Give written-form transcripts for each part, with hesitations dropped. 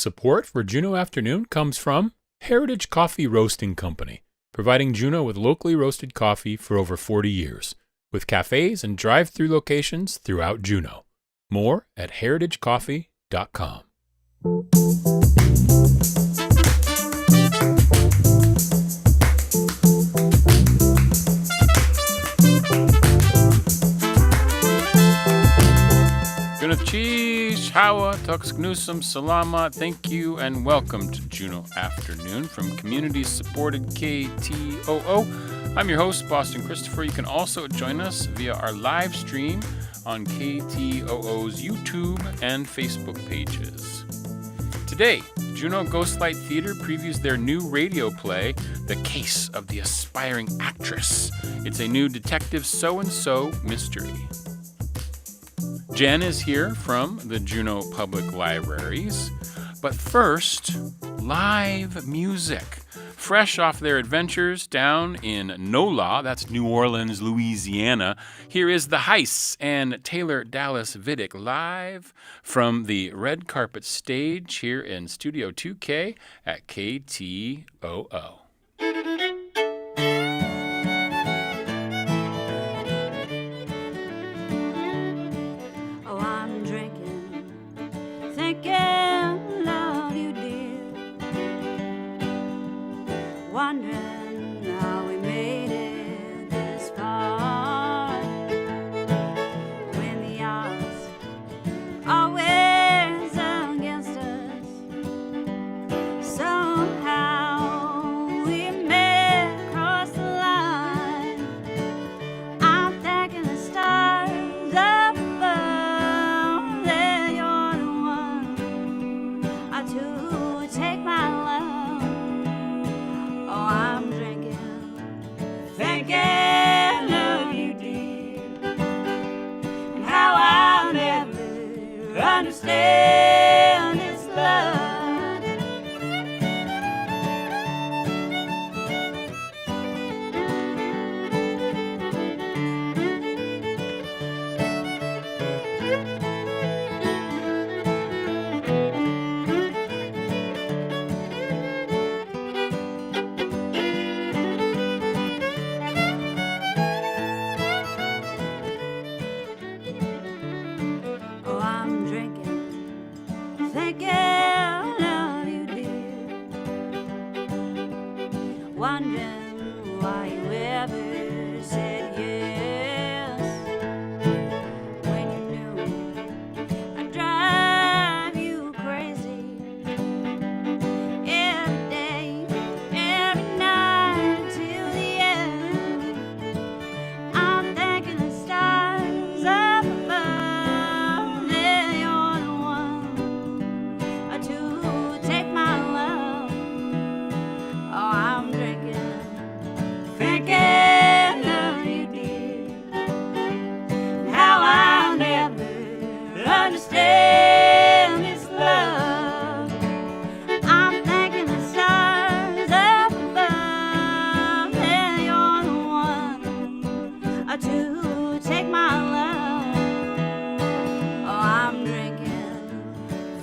Support for Juneau Afternoon comes from Heritage Coffee Roasting Company, providing Juneau with locally roasted coffee for over 40 years, with cafes and drive-through locations throughout Juneau. More at heritagecoffee.com. Cheese, Hawa, Tuxknusum, Salama, thank you and welcome to Juneau Afternoon from community-supported KTOO. I'm your host, Boston Christopher. You can also join us via our live stream on KTOO's YouTube and Facebook pages. Today, Juneau Ghost Light Theatre previews their new radio play, The Case of the Aspiring Actress. It's a new Detective So-and-So mystery. Jen is here from the Juneau Public Libraries. But first, live music. Fresh off their adventures down in NOLA, that's New Orleans, Louisiana, here is the Heists and Taylor Dallas Vidic live from the red carpet stage here in Studio 2K at KTOO. Wondering how we made it this far, when the odds are always against us. Somehow we may cross the line. I'm thanking the stars up above that you're the one to take my love. I'm drinking, thinking of you, dear, and how I'll never understand this love. Wondering why you ever said yes, when you knew I'd drive you crazy. Every day, every night until the end, I'm thanking the stars up above that you're the one to take my love. Oh, I'm drinking, thinking of you, dear, and how I'll never understand this love. I'm thanking the stars up above that you're the one to take my love. Oh, I'm drinking,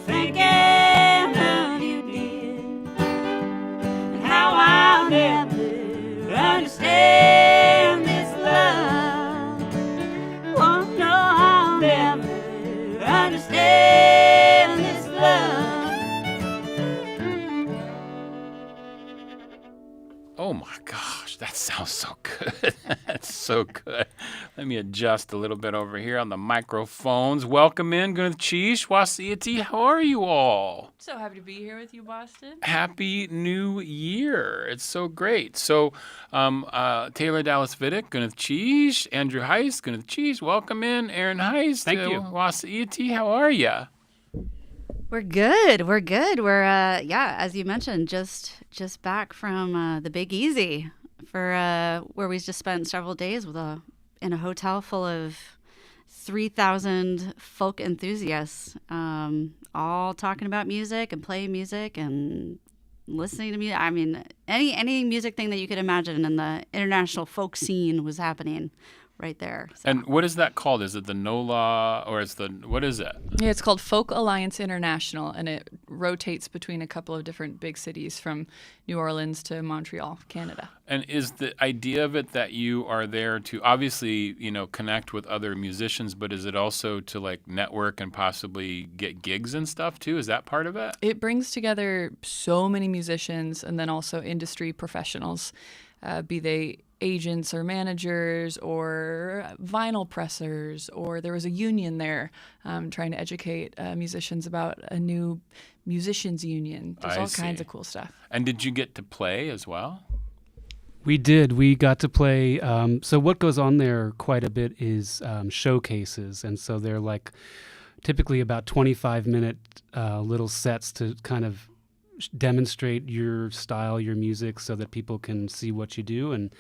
thinking of you, dear, and how I'll never understand this love. Oh no, I'll never understand this love. Oh my gosh, that sounds so good. That's so good. Let me adjust a little bit over here on the microphones. Welcome in, Good Cheese, Wasiati. How are you all? So happy to be here with you, Boston. Happy New Year. It's so great. So, Taylor Dallas Vidic, Good Cheese, Andrew Heists, Good Cheese. Welcome in, Aaron Heists. Thank you. Wasiati, how are you? We're good. We're as you mentioned, just back from the Big Easy for where we just spent several days in a hotel full of 3,000 folk enthusiasts, all talking about music and playing music and listening to music. I mean, any music thing that you could imagine in the international folk scene was happening right there. So. And what is that called? Is it the NOLA or what is it? Yeah, it's called Folk Alliance International, and it rotates between a couple of different big cities from New Orleans to Montreal, Canada. And is the idea of it that you are there to obviously, connect with other musicians, but is it also to like network and possibly get gigs and stuff too? Is that part of it? It brings together so many musicians and then also industry professionals, be they agents or managers or vinyl pressers, or there was a union there trying to educate musicians about a new musicians union. There's all kinds of cool stuff. And did you get to play as well? We did. We got to play. So what goes on there quite a bit is showcases. And so they're like typically about 25-minute little sets to kind of demonstrate your style, your music, so that people can see what you do. And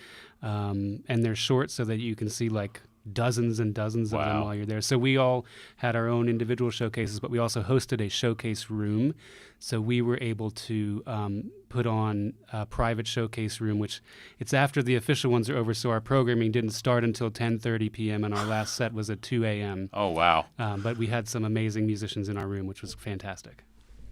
they're short so that you can see like dozens and dozens of them while you're there. So we all had our own individual showcases, but we also hosted a showcase room. So we were able to put on a private showcase room, which it's after the official ones are over. So our programming didn't start until 10:30 p.m. and our last set was at 2 a.m. Oh, wow. But we had some amazing musicians in our room, which was fantastic.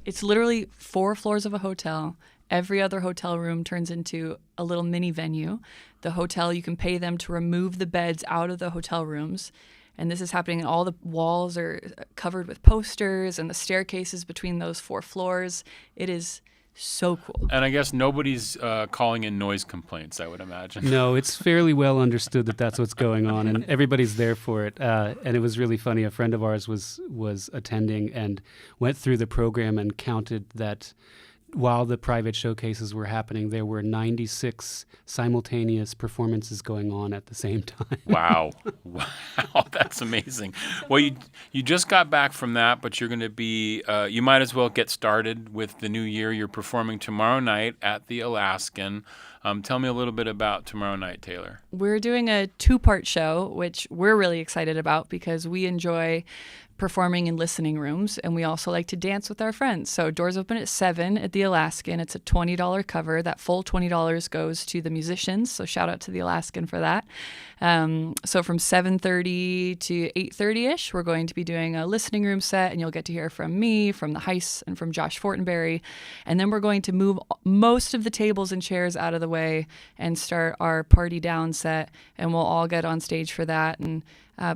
It's literally 4 floors of a hotel. Every other hotel room turns into a little mini venue. The hotel, you can pay them to remove the beds out of the hotel rooms. And this is happening. All the walls are covered with posters and the staircases between those 4 floors. It is so cool. And I guess nobody's calling in noise complaints, I would imagine. No, it's fairly well understood that that's what's going on, and everybody's there for it. And it was really funny. A friend of ours was attending and went through the program and counted that while the private showcases were happening, there were 96 simultaneous performances going on at the same time. Wow. That's amazing. Well, you just got back from that, but you're going to be, you might as well get started with the new year. You're performing tomorrow night at the Alaskan. Tell me a little bit about tomorrow night, Taylor. We're doing a 2-part show, which we're really excited about because we enjoy performing in listening rooms, and we also like to dance with our friends. So doors open at 7 at the Alaskan. It's a $20 cover. That full $20 goes to the musicians, so shout out to the Alaskan for that. So from 7:30 to 8:30ish, we're going to be doing a listening room set, and you'll get to hear from me, from the Heists, and from Josh Fortenberry. And then we're going to move most of the tables and chairs out of the way and start our Party Down set, and we'll all get on stage for that and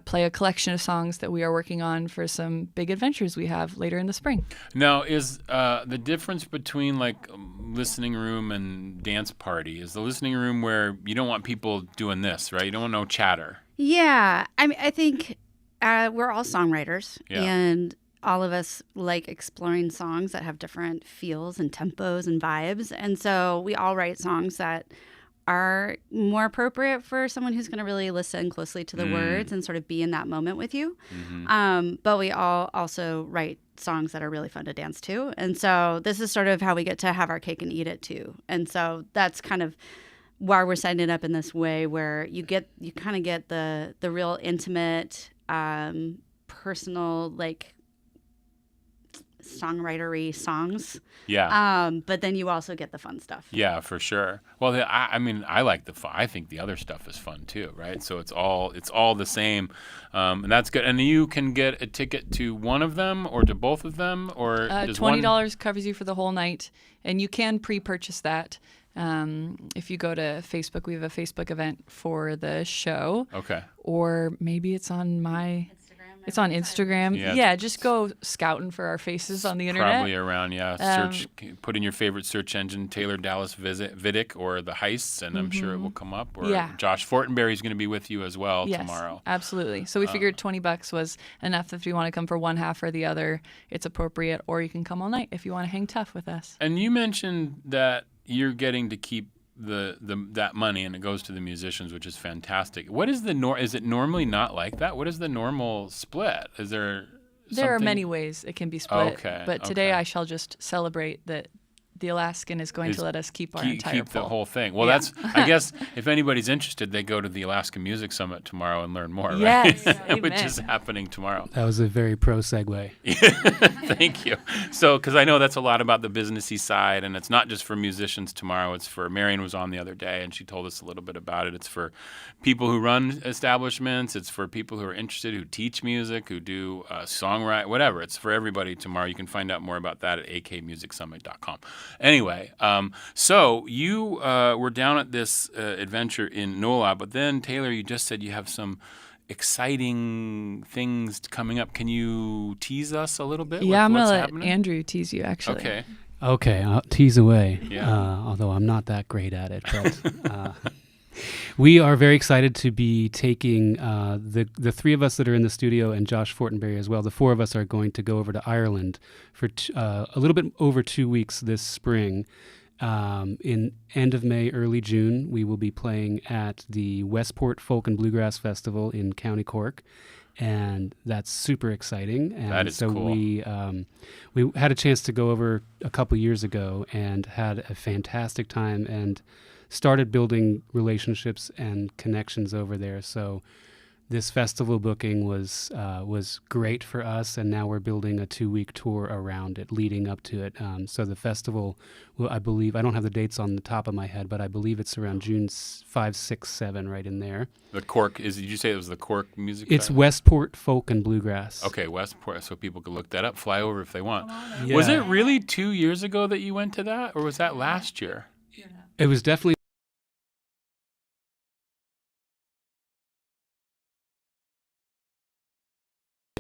play a collection of songs that we are working on for some big adventures we have later in the spring. Now, is the difference between like listening room and dance party, is the listening room where you don't want people doing this, right? You don't want no chatter. Yeah. I mean, I think we're all songwriters, and all of us like exploring songs that have different feels and tempos and vibes. And so we all write songs that are more appropriate for someone who's going to really listen closely to the words and sort of be in that moment with you. Mm-hmm. But we all also write songs that are really fun to dance to. And so this is sort of how we get to have our cake and eat it too. And so that's kind of why we're setting it up in this way, where you kind of get the real intimate, personal, like songwritery songs. Yeah. But then you also get the fun stuff. Yeah, for sure. Well, I mean, I like the fun. I think the other stuff is fun too, right? So it's all the same, and that's good. And you can get a ticket to one of them or to both of them, or does $20 covers you for the whole night, and you can pre-purchase that. If you go to Facebook, we have a Facebook event for the show. Okay. Or maybe it's on It's on Instagram. Yeah, just go scouting for our faces on the internet. Probably around, search, put in your favorite search engine, Taylor Dallas Vidic or the Heists, and I'm sure it will come up. Or Josh Fortenberry is going to be with you as well tomorrow. Absolutely. So we figured $20 was enough if you want to come for one half or the other. It's appropriate, or you can come all night if you want to hang tough with us. And you mentioned that you're getting to keep that money, and it goes to the musicians, which is fantastic. What is is it normally not like that? What is the normal split? Is there are many ways it can be split. Okay. But today I shall just celebrate that the Alaskan is going to let us keep our entire keep the poll. whole thing. Well, that's, I guess, if anybody's interested, they go to the Alaska Music Summit tomorrow and learn more, right? Yes, Which amen. is happening tomorrow. That was a very pro segue. Thank you. So, because I know that's a lot about the businessy side, and it's not just for musicians tomorrow. It's for, Marion was on the other day, and she told us a little bit about it. It's for people who run establishments. It's for people who are interested, who teach music, who do songwriting, whatever. It's for everybody tomorrow. You can find out more about that at akmusicsummit.com. Anyway, so you were down at this adventure in NOLA, but then, Taylor, you just said you have some exciting things coming up. Can you tease us a little bit? Yeah, I'm going what's to let happening? Andrew tease you, actually. Okay. Okay, I'll tease away. Yeah. Although I'm not that great at it, but we are very excited to be taking the three of us that are in the studio and Josh Fortenberry as well. The four of us are going to go over to Ireland for a little bit over 2 weeks this spring. In end of May, early June, we will be playing at the Westport Folk and Bluegrass Festival in County Cork, and that's super exciting. And That is so cool. we had a chance to go over a couple years ago and had a fantastic time and started building relationships and connections over there. So this festival booking was great for us, and now we're building a 2-week tour around it, leading up to it. So the festival, I believe, I don't have the dates on the top of my head, but I believe it's around June 5, 6, 7, right in there. The Cork, did you say it was the Cork Music It's Festival? Westport Folk and Bluegrass. Okay, Westport, so people could look that up, fly over if they want. Yeah. Was it really 2 years ago that you went to that, or was that last year? It was definitely.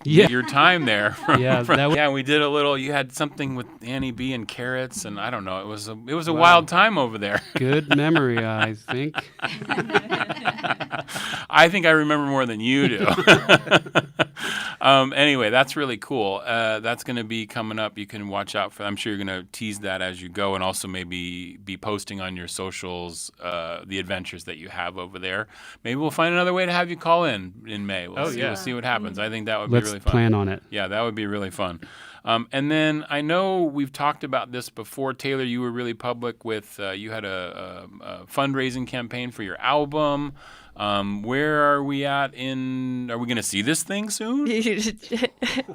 Yeah. Your time there. Yeah, that was- yeah, we did a little. You had something with Annie B and carrots, and I don't know. It was a wild time over there. Good memory, I think. I think I remember more than you do. Anyway, that's really cool. That's going to be coming up. You can watch out for. I'm sure you're going to tease that as you go, and also maybe be posting on your socials the adventures that you have over there. Maybe we'll find another way to have you call in May. We'll see what happens. I think that would be Let's really fun. plan on it. Yeah, that would be really fun. And then I know we've talked about this before. Taylor, you were really public with you had a fundraising campaign for your album. Where are we at are we going to see this thing soon?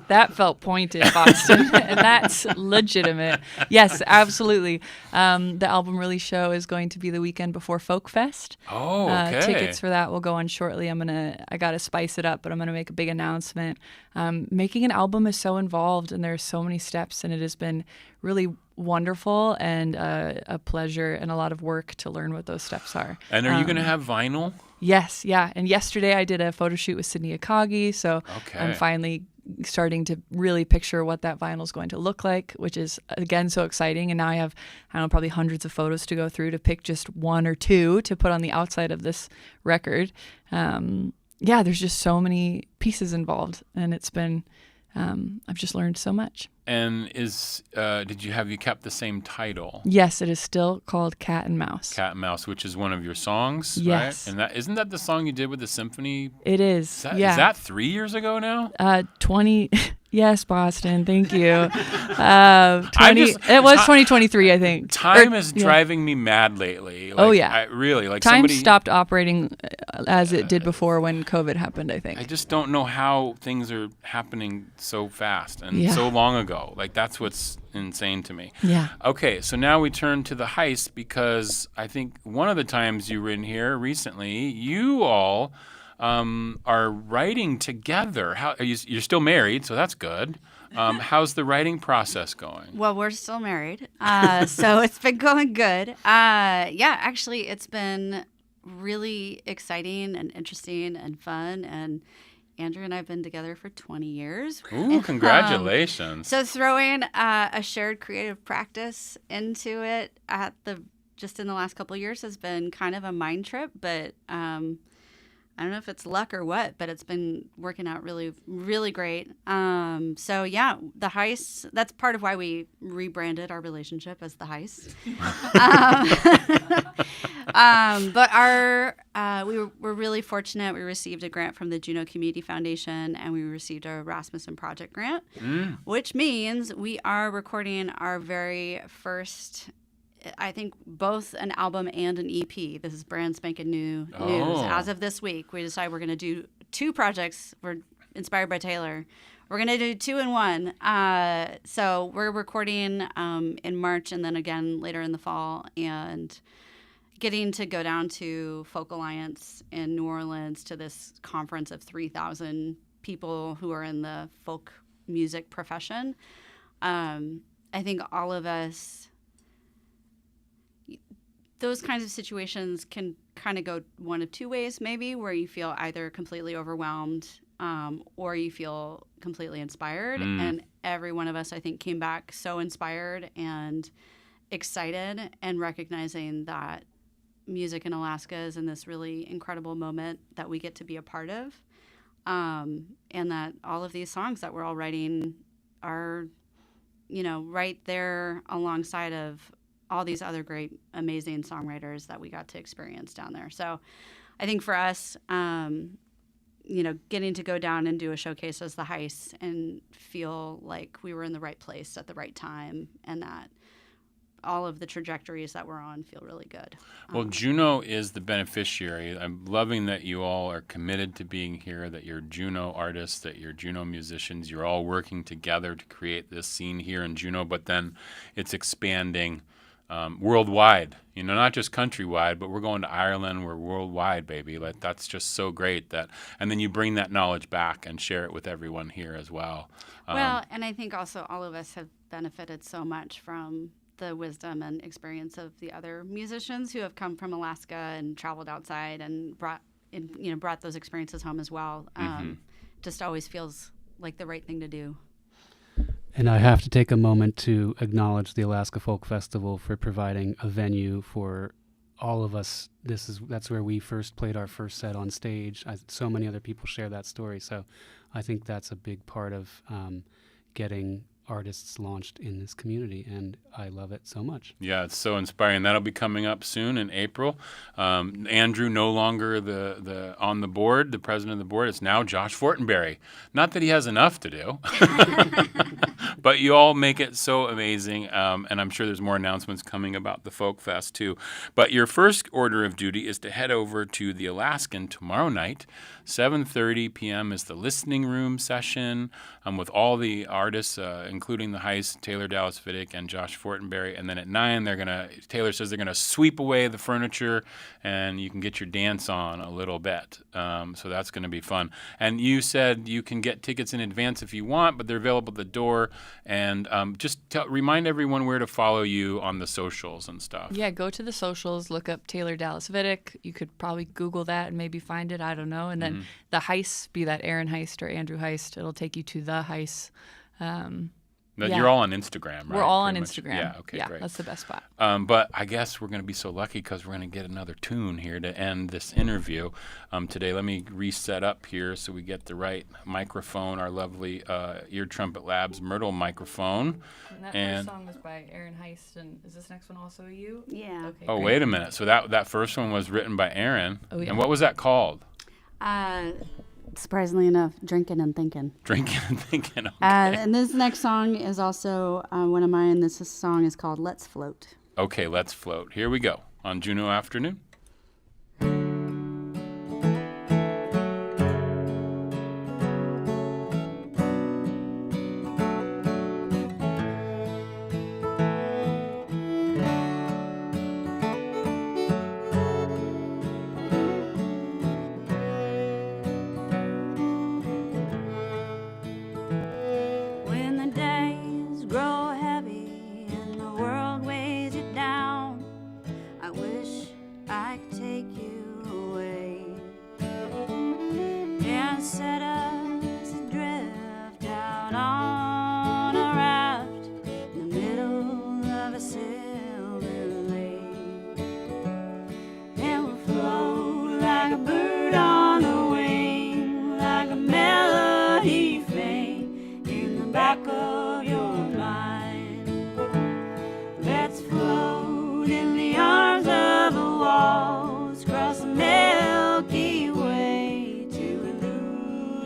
That felt pointed, Boston, and that's legitimate. Yes, absolutely. The album release show is going to be the weekend before Folk Fest. Oh, okay. Tickets for that will go on shortly. I got to spice it up, but I'm going to make a big announcement. Making an album is so involved, and there are so many steps, and it has been really wonderful and a pleasure and a lot of work to learn what those steps are. And are you going to have vinyl? Yes, yeah. And yesterday I did a photo shoot with Sydney Akagi, so Okay. I'm finally starting to really picture what that vinyl is going to look like, which is, again, so exciting. And now I have, probably hundreds of photos to go through to pick just one or two to put on the outside of this record. There's just so many pieces involved, and it's been, I've just learned so much. And did you kept the same title? Yes, it is still called Cat and Mouse. Cat and Mouse, which is one of your songs, Yes. right? And isn't that the song you did with the symphony? It is. Is that, yeah. Is that 3 years ago now? 20. Yes, Boston. Thank you. 20. It was 2023, I think. Time is driving me mad lately. Oh, yeah. I really like Time somebody. stopped operating as it did before when COVID happened, I think. I just don't know how things are happening so fast and Yeah. so long ago. Like, that's what's insane to me. Yeah. Okay, so now we turn to the Heists, because I think one of the times you were in here recently, you all are writing together. You're still married, so that's good. How's the writing process going? Well, we're still married, so it's been going good. Actually, it's been really exciting and interesting and fun. And Andrew and I have been together for 20 years. Ooh, congratulations. So throwing a shared creative practice into it just in the last couple of years has been kind of a mind trip, but I don't know if it's luck or what, but it's been working out really, really great. So yeah, the Heists, that's part of why we rebranded our relationship as the Heists. But we're really fortunate. We received a grant from the Juneau Community Foundation, and we received a Rasmussen Project grant, which means we are recording our very first, I think, both an album and an EP. This is brand spanking new news. As of this week, we decided we're going to do 2 projects. We're inspired by Taylor. We're going to do 2 in 1. So we're recording in March and then again later in the fall, and getting to go down to Folk Alliance in New Orleans to this conference of 3,000 people who are in the folk music profession. I think all of us, those kinds of situations can kind of go one of 2 ways, maybe, where you feel either completely overwhelmed or you feel completely inspired. And every one of us, I think, came back so inspired and excited, and recognizing that music in Alaska is in this really incredible moment that we get to be a part of, and that all of these songs that we're all writing are, right there alongside of all these other great, amazing songwriters that we got to experience down there. So I think for us, getting to go down and do a showcase as the Heists and feel like we were in the right place at the right time, and that all of the trajectories that we're on feel really good. Well, Juneau is the beneficiary. I'm loving that you all are committed to being here, that you're Juneau artists, that you're Juneau musicians. You're all working together to create this scene here in Juneau, but then it's expanding worldwide, not just countrywide, but we're going to Ireland. We're worldwide, baby. Like, that's just so great and then you bring that knowledge back and share it with everyone here as well. Well, and I think also all of us have benefited so much from the wisdom and experience of the other musicians who have come from Alaska and traveled outside and brought those experiences home as well. Just always feels like the right thing to do. And I have to take a moment to acknowledge the Alaska Folk Festival for providing a venue for all of us. That's where we first played our first set on stage. So many other people share that story. So I think that's a big part of getting artists launched in this community, and I love it so much. Yeah, it's so inspiring. That'll be coming up soon in April. Andrew no longer the on the board, the president of the board. It's now Josh Fortenberry. Not that he has enough to do, but you all make it so amazing, and I'm sure there's more announcements coming about the Folk Fest too. But your first order of duty is to head over to the Alaskan tomorrow night. 7:30 p.m. is the listening room session with all the artists, including the Heists, Taylor Dallas Vidic, and Josh Fortenberry. And then at 9, Taylor says they're gonna sweep away the furniture, and you can get your dance on a little bit. So that's gonna be fun. And you said you can get tickets in advance if you want, but they're available at the door. And just remind everyone where to follow you on the socials and stuff. Yeah, go to the socials, look up Taylor Dallas Vidic. You could probably Google that and maybe find it. I don't know. And then the Heists, be that Aaron Heist or Andrew Heist, it'll take you to the Heists. You're all on Instagram, right? We're all on Pretty much. Instagram. Yeah, okay, yeah, great. That's the best spot. But I guess we're going to be so lucky because we're going to get another tune here to end this interview today. Let me reset up here so we get the right microphone, our lovely Ear Trumpet Labs Myrtle microphone. And that first song was by Aaron Heist, and is this next one also you? Yeah. Okay, Oh, great. wait a minute. So that first one was written by Aaron. Oh, yeah. And what was that called? Surprisingly enough, Drinking and Thinking. Drinking and Thinking. Okay. And this next song is also one of mine. This song is called Let's Float. Okay, let's float. Here we go on Juneau Afternoon. When the days grow heavy and the world weighs you down, I wish I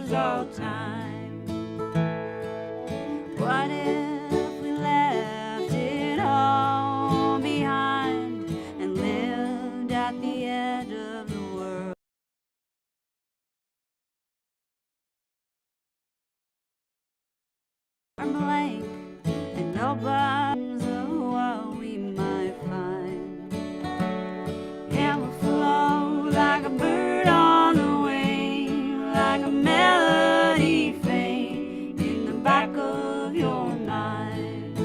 lose all time? What if we left it all behind and lived at the edge of the world? I'm blank and nobody's what we might find. And we'll flow like a bird on the wing, like a melody faint in the back of your mind.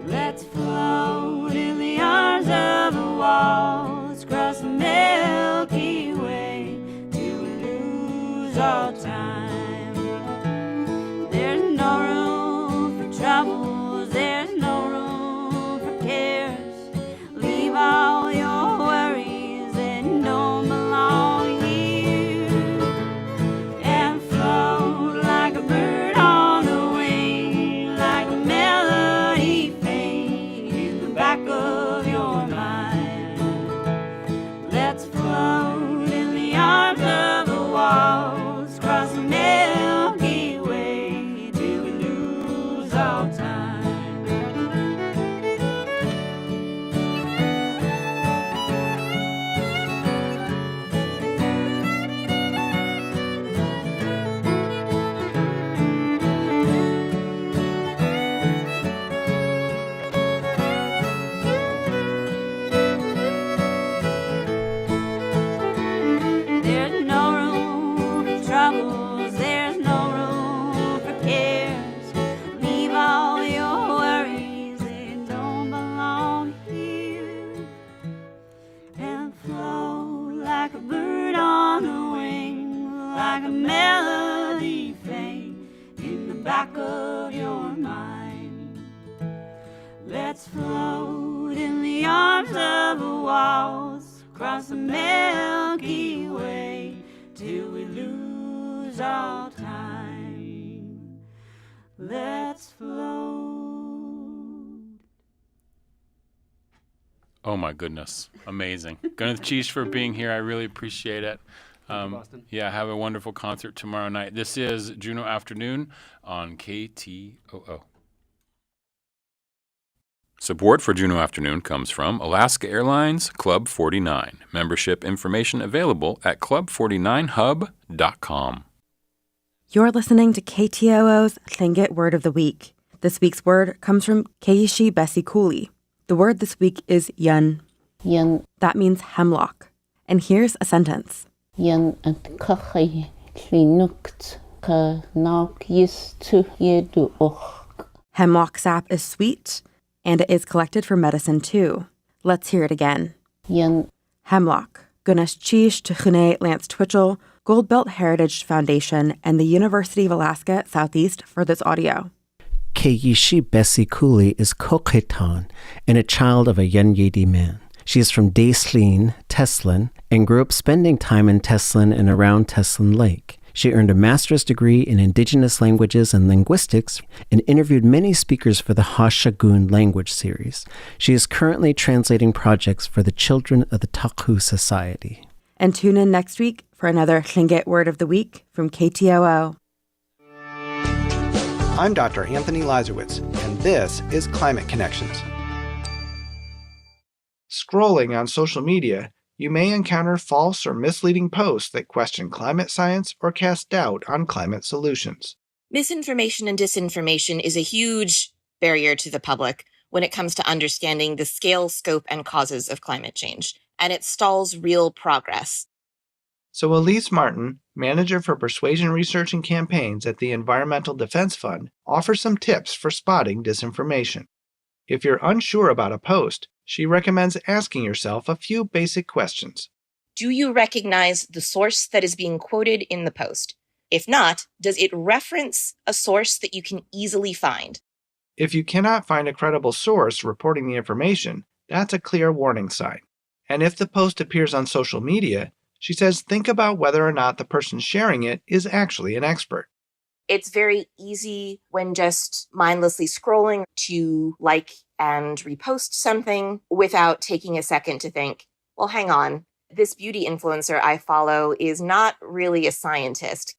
Let's float in the arms of the walls, cross the Milky Way till we lose all time. There's no room for troubles, there's no room for cares. Leave all your worries, they don't belong here. And float like a bird on the wing, like a melody faint in the back of your mind. Let's float in the arms of the walls, cross the Milky Way till we lose all time. There's no room for troubles, there's no room for cares. Leave all your worries, they don't belong here. And flow like a bird on the wing, like a melody faint in the back of your mind. Let's float in the arms of the walls, cross the Milky Way till we lose all time. Let's float. Oh my goodness. Amazing. Gwyneth Cheesh for being here. I really appreciate it. Boston. Yeah, have a wonderful concert tomorrow night. This is Juneau Afternoon on KTOO. Support for Juneau Afternoon comes from Alaska Airlines Club 49. Membership information available at club49hub.com. You're listening to KTOO's Tlingit Word of the Week. This week's word comes from Keishi Bessie Cooley. The word this week is yun. Yan That means hemlock. And here's a sentence. yan at kachay klinukt ka nauk yistu yedu och. Hemlock sap is sweet, and it is collected for medicine too. Let's hear it again. Yan Hemlock. Gunesh Cheesh to Juneau Lance Twitchell, Gold Belt Heritage Foundation, and the University of Alaska Southeast for this audio. Keishi Bessie Cooley is Kokhetan and a child of a Yanyedi man. She is from Daislin, Teslin, and grew up spending time in Teslin and around Teslin Lake. She earned a master's degree in Indigenous Languages and Linguistics and interviewed many speakers for the Hashagun language series. She is currently translating projects for the children of the Takhu Society. And tune in next week for another Tlingit Word of the Week from KTOO. I'm Dr. Anthony Lazarowitz, and this is Climate Connections. Scrolling on social media, you may encounter false or misleading posts that question climate science or cast doubt on climate solutions. Misinformation and disinformation is a huge barrier to the public when it comes to understanding the scale, scope, and causes of climate change, and it stalls real progress. So Elise Martin, Manager for Persuasion Research and Campaigns at the Environmental Defense Fund, offers some tips for spotting disinformation. If you're unsure about a post, she recommends asking yourself a few basic questions. Do you recognize the source that is being quoted in the post? If not, does it reference a source that you can easily find? If you cannot find a credible source reporting the information, that's a clear warning sign. And if the post appears on social media, she says think about whether or not the person sharing it is actually an expert. It's very easy when just mindlessly scrolling to like and repost something without taking a second to think, well, hang on, this beauty influencer I follow is not really a scientist.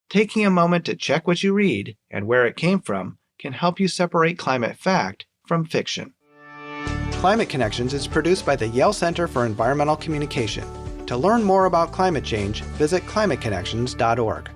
Taking a moment to check what you read and where it came from can help you separate climate fact from fiction. Climate Connections is produced by the Yale Center for Environmental Communication. To learn more about climate change, visit climateconnections.org.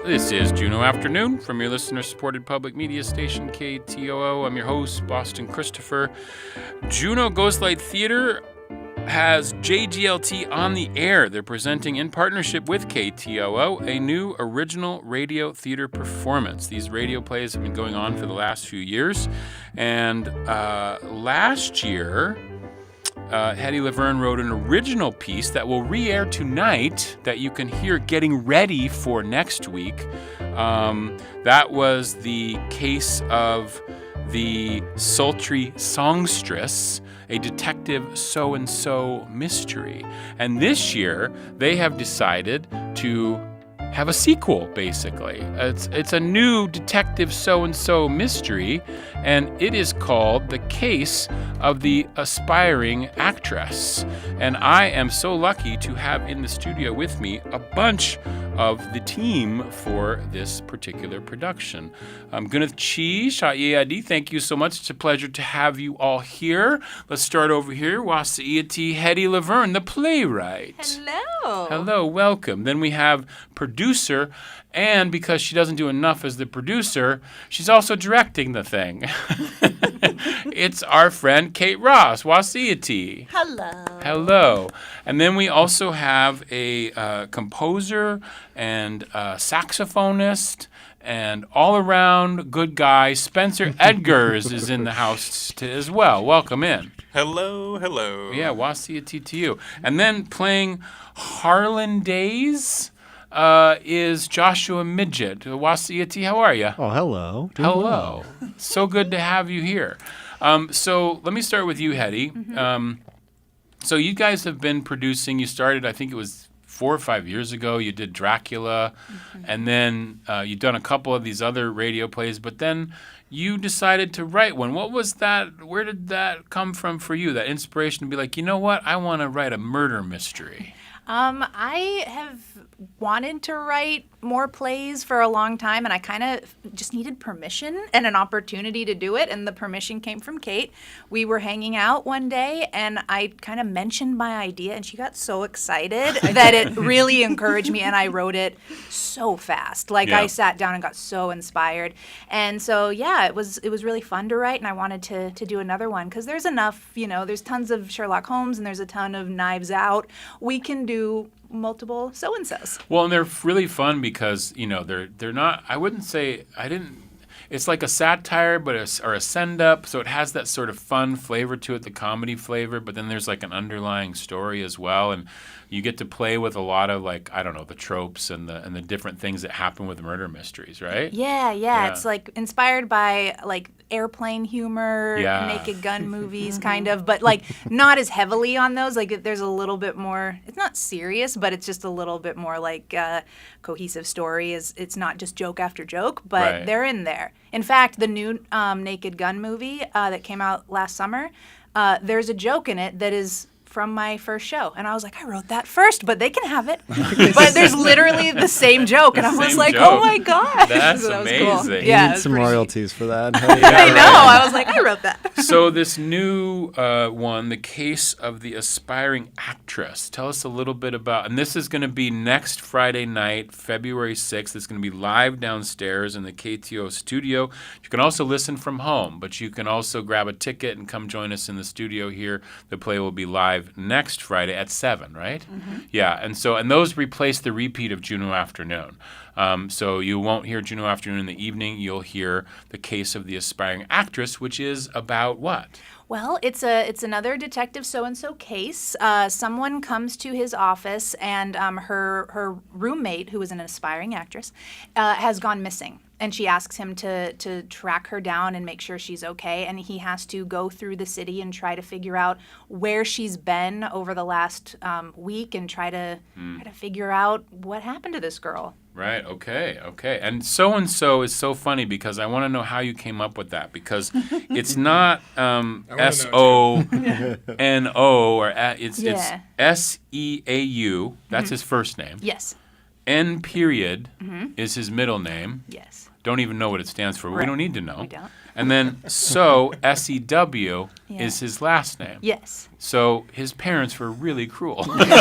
This is Juneau Afternoon from your listener-supported public media station, KTOO. I'm your host, Boston Christopher. Juneau Ghost Light Theatre has JGLT on the air. They're presenting in partnership with KTOO a new original radio theater performance. These radio plays have been going on for the last few years. And last year, Hetty Laverne wrote an original piece that will re-air tonight that you can hear getting ready for next week. That was the case of the sultry songstress, a detective so-and-so mystery. And this year, they have decided to have a sequel, basically. It's a new detective so-and-so mystery, and it is called The Case of the Aspiring Actress. And I am so lucky to have in the studio with me a bunch of the team for this particular production. Gwyneth Chi, Sha'iyadi, thank you so much. It's a pleasure to have you all here. Let's start over here. Wasi'iti Hetty Laverne, the playwright. Hello. Hello, welcome. Then we have producer, and because she doesn't do enough as the producer, she's also directing the thing. It's our friend Kate Ross, Wasi'iti. Hello. Hello. And then we also have a composer and a saxophonist and all-around good guy. Spencer Edgars is in the house as well. Welcome in. Hello, hello. Yeah, Wasi'iti to you. And then playing Harlan Days is Joshua Midget. Wasi'iti, how are you? Oh, hello. Hello. So good to have you here. So let me start with you, Hetty. So you guys have been producing, you started, I think it was 4 or 5 years ago, you did Dracula, and then you've done a couple of these other radio plays, but then you decided to write one. What was that? Where did that come from for you, that inspiration to be like, you know what, I want to write a murder mystery? I have wanted to write more plays for a long time, and I kind of just needed permission and an opportunity to do it, and the permission came from Kate. We were hanging out one day, and I kind of mentioned my idea, and she got so excited that it really encouraged me, and I wrote it so fast. I sat down and got so inspired. And so, yeah, it was really fun to write, and I wanted to do another one, because there's enough, there's tons of Sherlock Holmes, and there's a ton of Knives Out. We can do multiple so-and-sos. Well, and they're really fun because, they're not, it's like a satire or a send-up, so it has that sort of fun flavor to it, the comedy flavor, but then there's like an underlying story as well, and you get to play with a lot of the tropes and the different things that happen with murder mysteries, right? Yeah. It's like inspired by airplane humor, Naked Gun movies kind of, but not as heavily on those. There's a little bit more, it's not serious, but it's just a little bit more cohesive story. It's not just joke after joke, but they're in there. In fact, the new Naked Gun movie that came out last summer, there's a joke in it that is from my first show. And I was like, I wrote that first, but they can have it. But there's literally the same joke. And I was like, oh my God. That's so that amazing. was cool. You Yeah, need some royalties for that. I know. I was like, I wrote that. So this new one, The Case of the Aspiring Actress. Tell us a little bit about, and this is going to be next Friday night, February 6th. It's going to be live downstairs in the KTO studio. You can also listen from home, but you can also grab a ticket and come join us in the studio here. The play will be live next Friday at 7, right? Mm-hmm. Yeah, and those replace the repeat of Juneau Afternoon. So you won't hear Juneau Afternoon in the evening. You'll hear The Case of the Aspiring Actress, which is about what? Well, it's another detective so-and-so case. Someone comes to his office, and her roommate, who is an aspiring actress, has gone missing. and she asks him to track her down and make sure she's okay. And he has to go through the city and try to figure out where she's been over the last week and try to figure out what happened to this girl. Right. Okay. And so is so funny because I want to know how you came up with that, because it's not S-O-N-O or it's S-E-A-U. That's his first name. Yes. N period is his middle name. Yes. Don't even know what it stands for. Right. We don't need to know. We don't. And then S-E-W is his last name. Yes. So his parents were really cruel. Yeah.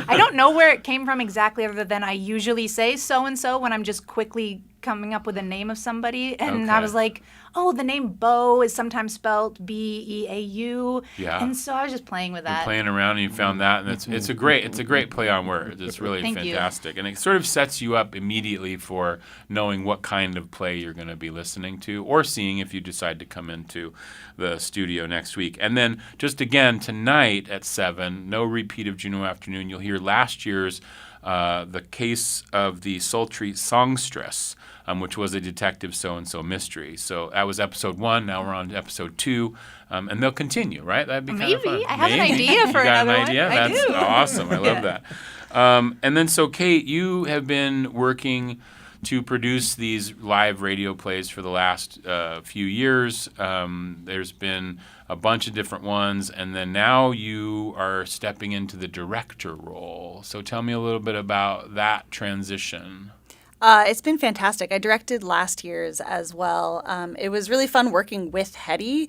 I don't know where it came from exactly, other than I usually say so-and-so when I'm just quickly coming up with a name of somebody. And I was like, oh, the name Beau is sometimes spelled B-E-A-U. Yeah. And so I was just playing with that. You're playing around and you found that, and it's a great play on words. It's really fantastic. And it sort of sets you up immediately for knowing what kind of play you're going to be listening to or seeing if you decide to come into the studio next week. And then just again tonight at 7, no repeat of Juneau Afternoon. You'll hear last year's The Case of the Sultry Songstress, which was a detective so-and-so mystery. So that was episode 1. Now we're on to episode 2. And they'll continue, right? That'd be kind of fun. Maybe. I have an idea for another one. You got an idea? That's awesome. I love that. And then so, Kate, you have been working to produce these live radio plays for the last few years. There's been a bunch of different ones, and then now you are stepping into the director role. So tell me a little bit about that transition. It's been fantastic. I directed last year's as well. It was really fun working with Hetty.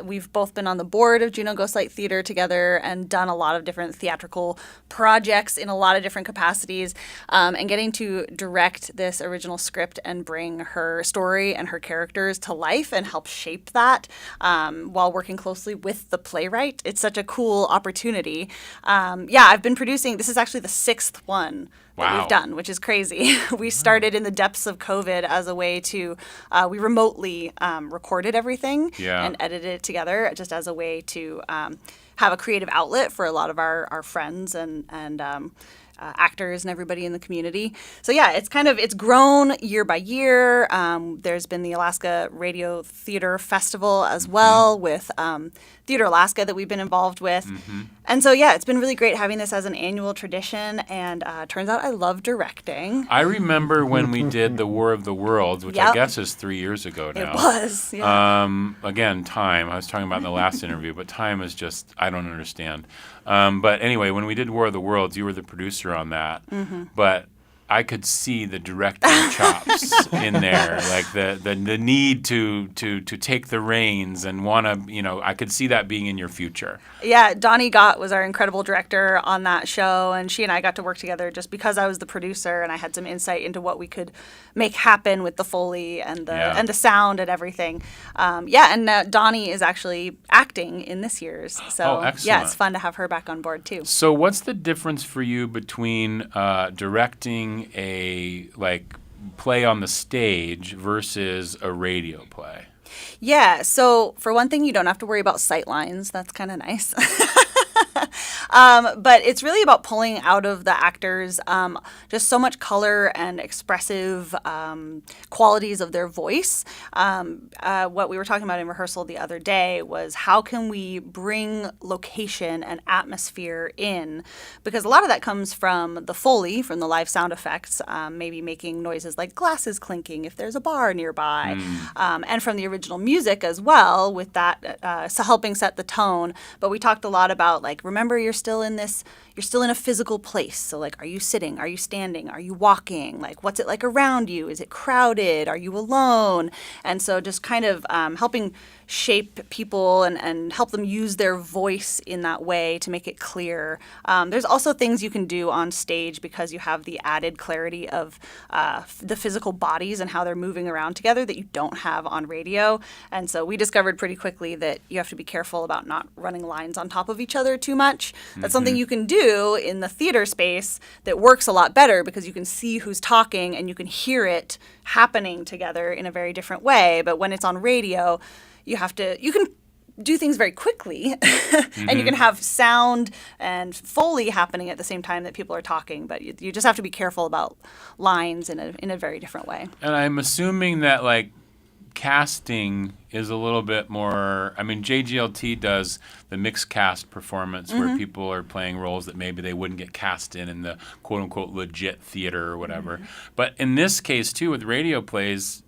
We've both been on the board of Juneau Ghost Light Theatre together and done a lot of different theatrical projects in a lot of different capacities. And getting to direct this original script and bring her story and her characters to life and help shape that while working closely with the playwright. It's such a cool opportunity. I've been producing, this is actually the 6th one that we've done, which is crazy. We started in the depths of COVID as a way to, we remotely recorded everything and edited it together just as a way to have a creative outlet for a lot of our friends and actors and everybody in the community. So it's grown year by year. There's been the Alaska Radio Theater Festival as well with Theater Alaska that we've been involved with. And so, it's been really great having this as an annual tradition, and turns out I love directing. I remember when we did The War of the Worlds, which I guess is 3 years ago now. It was, Again, time. I was talking about in the last interview, but time is just, I don't understand. But anyway, when we did War of the Worlds, you were the producer on that. But I could see the directing chops in there, like the need to take the reins and want to, I could see that being in your future. Yeah, Donnie Gott was our incredible director on that show, and she and I got to work together just because I was the producer and I had some insight into what we could make happen with the Foley and the sound and everything. And Donnie is actually acting in this year's, so it's fun to have her back on board too. So what's the difference for you between directing a play on the stage versus a radio play? Yeah, so for one thing, you don't have to worry about sight lines. That's kind of nice. But it's really about pulling out of the actors just so much color and expressive qualities of their voice. What we were talking about in rehearsal the other day was how can we bring location and atmosphere in? Because a lot of that comes from the Foley, from the live sound effects, maybe making noises like glasses clinking if there's a bar nearby, and from the original music as well, with that helping set the tone. But we talked a lot about, remember you're still in a physical place. So are you sitting? Are you standing? Are you walking? What's it like around you? Is it crowded? Are you alone? And so just kind of helping shape people and help them use their voice in that way to make it clear. There's also things you can do on stage because you have the added clarity of the physical bodies and how they're moving around together that you don't have on radio. And so we discovered pretty quickly that you have to be careful about not running lines on top of each other too much. That's something you can do in the theater space that works a lot better because you can see who's talking and you can hear it happening together in a very different way. But when it's on radio, you can do things very quickly, and you can have sound and Foley happening at the same time that people are talking, but you just have to be careful about lines in a very different way. And I'm assuming that, like, casting is a little bit more. I mean, JGLT does the mixed cast performance where people are playing roles that maybe they wouldn't get cast in the quote unquote legit theater or whatever. But in this case too, with radio plays,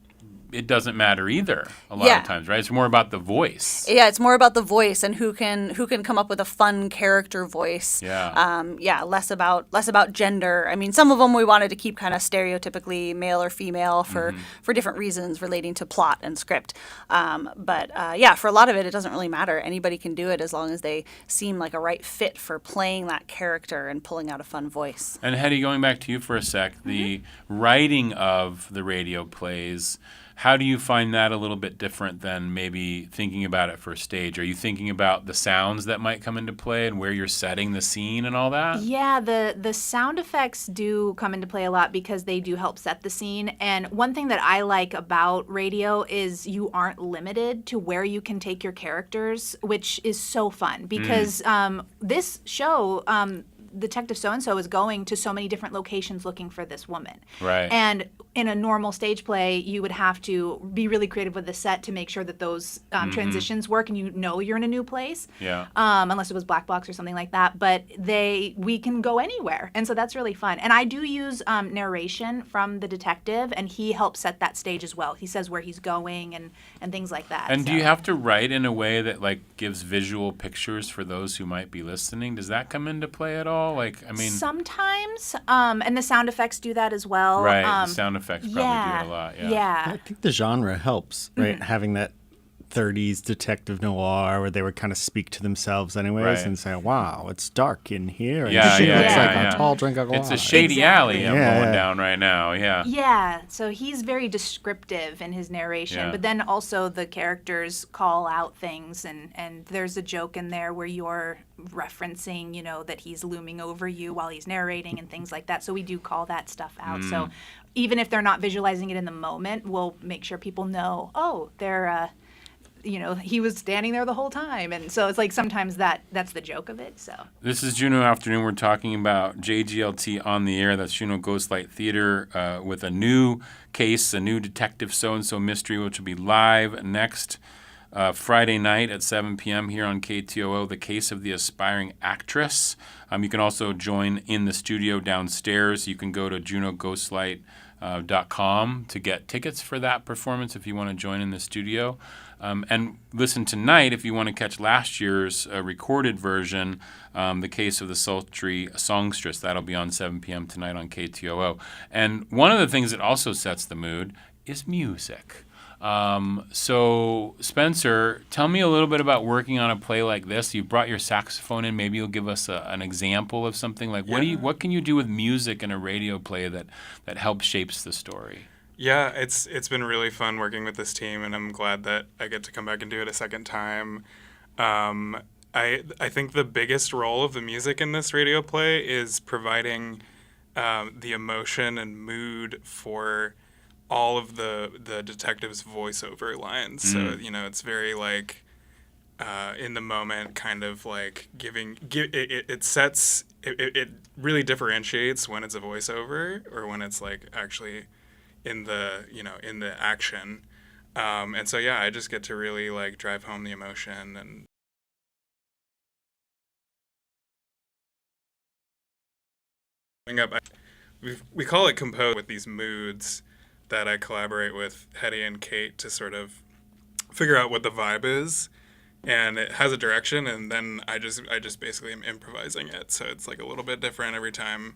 it doesn't matter either a lot of times, right? It's more about the voice. Yeah, it's more about the voice and who can come up with a fun character voice. Less about gender. I mean, some of them we wanted to keep kind of stereotypically male or female for different reasons relating to plot and script. But for a lot of it doesn't really matter. Anybody can do it as long as they seem like a right fit for playing that character and pulling out a fun voice. And Hetty, going back to you for a sec, the writing of the radio plays, how do you find that a little bit different than maybe thinking about it for stage? Are you thinking about the sounds that might come into play and where you're setting the scene and all that? Yeah, the sound effects do come into play a lot because they do help set the scene. And one thing that I like about radio is you aren't limited to where you can take your characters, which is so fun because this show, Detective So-and-so is going to so many different locations looking for this woman. Right. And in a normal stage play, you would have to be really creative with the set to make sure that those transitions work and you know you're in a new place. Yeah. Unless it was black box or something like that. But we can go anywhere. And so that's really fun. And I do use narration from the detective, and he helps set that stage as well. He says where he's going and things like that. And do you have to write in a way that, like, gives visual pictures for those who might be listening? Does that come into play at all? Like, I mean, sometimes, and the sound effects do that as well. Right, the sound effects probably do it a lot. Yeah. I think the genre helps, right? Having that 30s detective noir where they would kind of speak to themselves anyways and say, wow, it's dark in here. And she looks like a tall drink of wine. It's a shady alley I'm going down right now. Yeah, so he's very descriptive in his narration, but then also the characters call out things, and there's a joke in there where you're referencing, you know, that he's looming over you while he's narrating and things like that. So we do call that stuff out. So even if they're not visualizing it in the moment, we'll make sure people know, oh, they're he was standing there the whole time. And so it's like sometimes that's the joke of it. So this is Juneau Afternoon. We're talking about JGLT on the air. That's Juneau Ghost Light Theatre with a new case, a new Detective So-and-so mystery, which will be live next Friday night at 7 p.m. here on KTOO, The Case of the Aspiring Actress. You can also join in the studio downstairs. You can go to JuneauGhostLight.com to get tickets for that performance if you want to join in the studio. And listen tonight if you want to catch last year's recorded version, The Case of the Sultry Songstress. That'll be on 7 p.m. tonight on KTOO. And one of the things that also sets the mood is music. So, Spencer, tell me a little bit about working on a play like this. You brought your saxophone in. Maybe you'll give us an example of something. Like, what can you do with music in a radio play that helps shapes the story? Yeah, it's been really fun working with this team, and I'm glad that I get to come back and do it a second time. I think the biggest role of the music in this radio play is providing the emotion and mood for all of the detective's voiceover lines. So, it's very like in the moment, kind of like it really differentiates when it's a voiceover or when it's like actually in the action. And so, I just get to really like drive home the emotion and we call it compose with these moods that I collaborate with Hetty and Kate to sort of figure out what the vibe is, and it has a direction, and then I just basically am improvising it. So it's like a little bit different every time,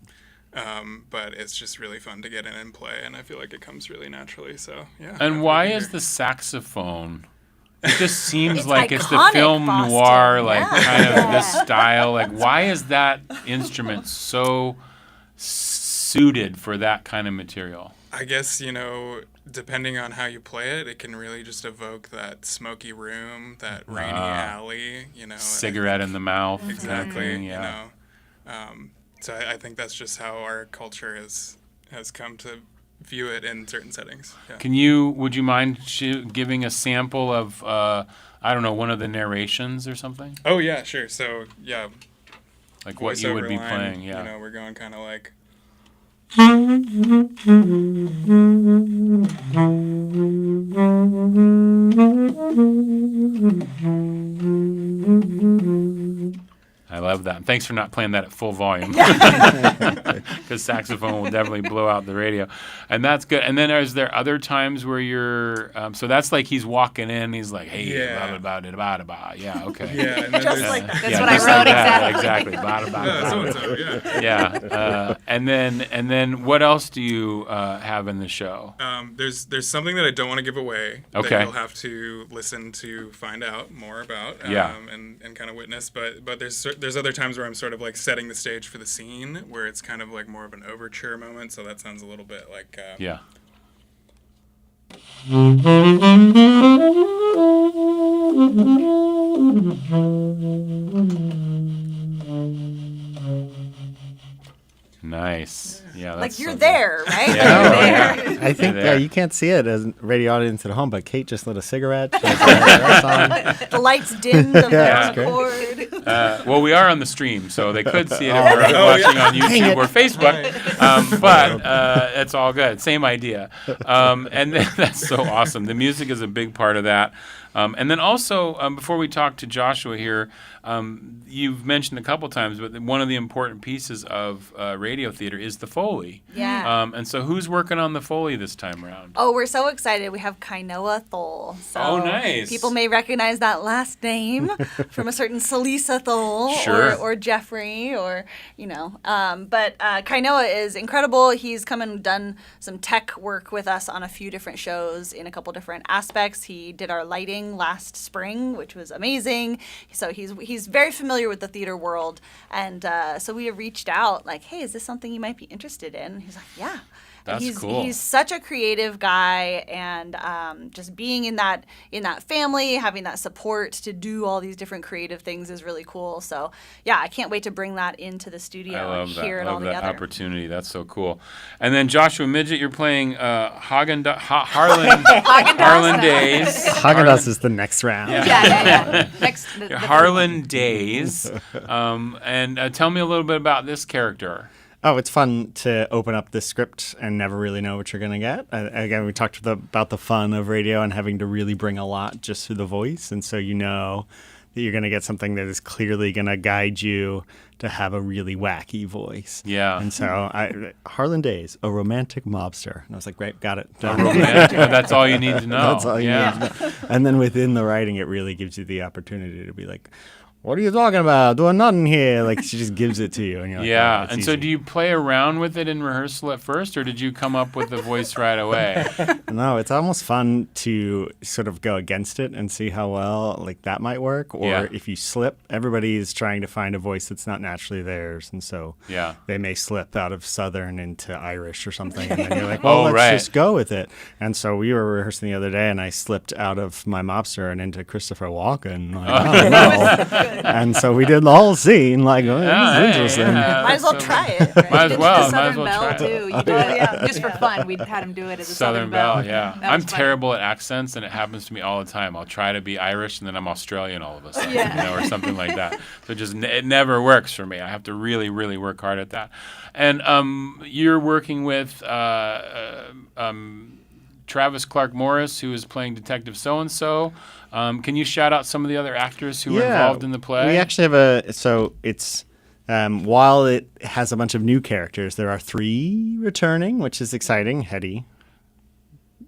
but it's just really fun to get in and play, and I feel like it comes really naturally. So yeah. And why is the saxophone? It just seems like it's the iconic film Boston. noir, like kind of this style. Like, why is that instrument so suited for that kind of material? I guess, depending on how you play it, it can really just evoke that smoky room, that rainy alley, Cigarette in the mouth. Exactly, So I think that's just how our culture has come to view it in certain settings. Yeah. Would you mind giving a sample of, I don't know, one of the narrations or something? Oh, yeah, sure. So, yeah. Like what you would be playing, yeah. You know, we're going kind of like... I love that. Thanks for not playing that at full volume, because saxophone will definitely blow out the radio, and that's good. And then is there other times where you're so that's like he's walking in, he's like, hey, blah, blah, blah, blah, blah. Yeah, okay. Yeah, and then just like that. That's yeah, what I wrote like exactly. Blah, blah, blah, So-and-so, yeah. And then what else do you have in the show? There's something that I don't want to give away. Okay. That you'll have to listen to find out more about. And kind of witness. But there's other times where I'm sort of like setting the stage for the scene, where it's kind of like more of an overture moment. So that sounds a little bit like yeah. Nice. Yeah, that's like you're so there, right? Yeah. You're there. I think you can't see it as a radio audience at home, but Kate just lit a cigarette. The lights dimmed on Yeah. the cord. Well, we are on the stream, so they could see it if we're watching on YouTube or Facebook. But it's all good. Same idea. And that's so awesome. The music is a big part of that. And then also, before we talk to Joshua here, you've mentioned a couple times, but one of the important pieces of radio theater is the Foley. Yeah. And so who's working on the Foley this time around? Oh, we're so excited. We have Kainoa Thole. So Oh, nice. People may recognize that last name from a certain Salisa Thole Sure. or Jeffrey or, you know. But Kainoa is incredible. He's come and done some tech work with us on a few different shows in a couple different aspects. He did our lighting last spring, which was amazing. So he's very familiar with the theater world. And so we have reached out like, hey, is this something you might be interested in? And he's like, yeah. That's cool. He's such a creative guy, and just being in that family, having that support to do all these different creative things is really cool. So yeah, I can't wait to bring that into the studio and hear it all together. I love that opportunity. That's so cool. And then Joshua Midget, you're playing Harlan Days. Haagen-Dazs is the next round. Yeah. Next. Harlan Days. And tell me a little bit about this character. Oh, it's fun to open up the script and never really know what you're going to get. Again, we talked about the fun of radio and having to really bring a lot just through the voice. And so you know that you're going to get something that is clearly going to guide you to have a really wacky voice. Yeah. And so Harlan Days, a romantic mobster. And I was like, great, got it. That's all you need to know. That's all you need to know. And then within the writing, it really gives you the opportunity to be like, what are you talking about? Doing nothing here. Like, she just gives it to you. And you're like, yeah. oh, and easy. so do you play around with it in rehearsal at first, or did you come up with the voice right away? No, it's almost fun to sort of go against it and see how well like that might work. Or if you slip, everybody is trying to find a voice that's not naturally theirs. And so they may slip out of Southern into Irish or something. And then you're like, well, let's just go with it. And so we were rehearsing the other day, and I slipped out of my mobster and into Christopher Walken. Like, oh, no. And so we did the whole scene, like, this is interesting. Might as well try it. Right? Might as well Southern try Belle it. too. You did it, just for fun. We had him do it as a Southern Belle. Yeah. I'm terrible at accents, and it happens to me all the time. I'll try to be Irish, and then I'm Australian all of a sudden, or something like that. So it never works for me. I have to really, really work hard at that. And you're working with Travis Clark Morris, who is playing Detective So-and-so. Can you shout out some of the other actors who were involved in the play? We actually have it's while it has a bunch of new characters, there are 3 returning, which is exciting. Hetty